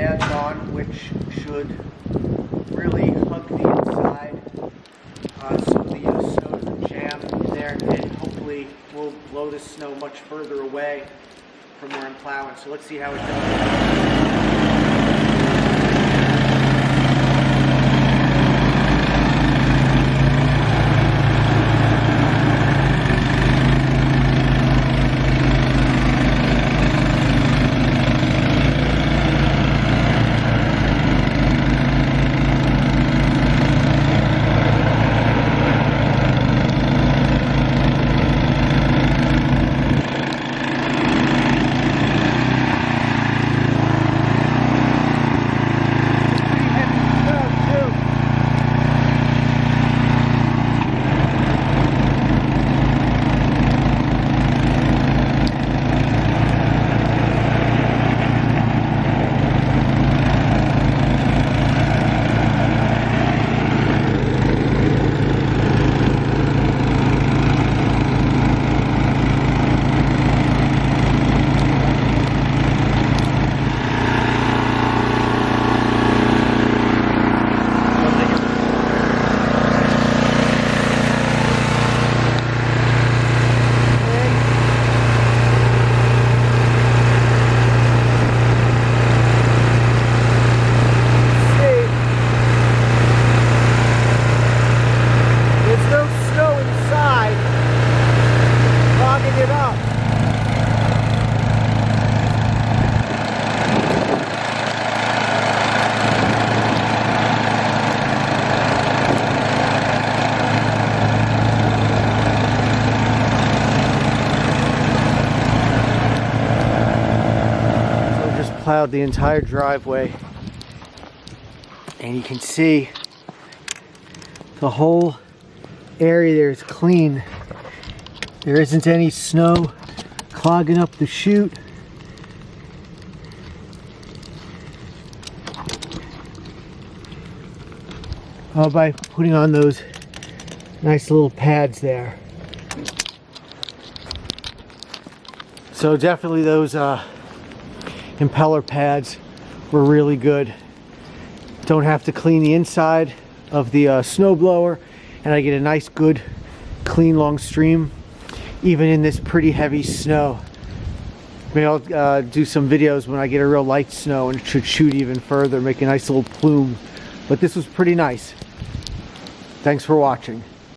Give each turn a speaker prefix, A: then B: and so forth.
A: pads on, which should really hug the inside so the snow doesn't jam in there, and hopefully will blow the snow much further away from where I'm plowing. So let's see how it goes. Plowed the entire driveway, and you can see the whole area there is clean. There isn't any snow clogging up the chute. By putting on those nice little pads there. So definitely those impeller pads were really good. Don't have to clean the inside of the snowblower, and I get a nice good clean long stream even in this pretty heavy snow. Maybe I'll do some videos when I get a real light snow and it should shoot even further, make a nice little plume. But this was pretty nice. Thanks for watching.